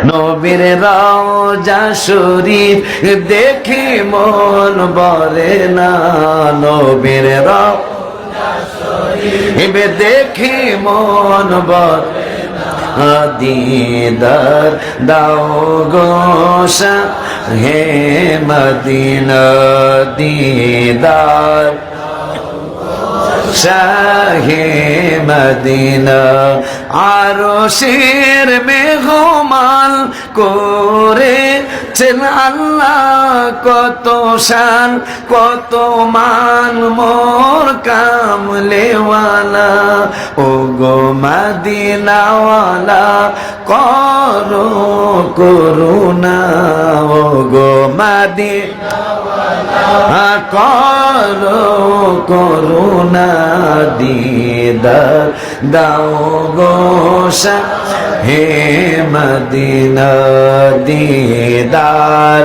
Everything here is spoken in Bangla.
নবীর রওজা শরীফ দেখি মন ভরে না, নবীর রওজা শরীফ দেখি মন ভরে না। দিদার দাও গো শাহে মদিনা, দিদার শাহে মদিনা। আরশের মেহমান করেছেন আল্লাহ, কত শান কত মান মোর কামলেওয়ালা। ও গো মদিনাওয়ালা করো করুণা, ও গো মদিনাওয়ালা করো করুণা। দিদার দাও গো শাহে মদিনা, দিদার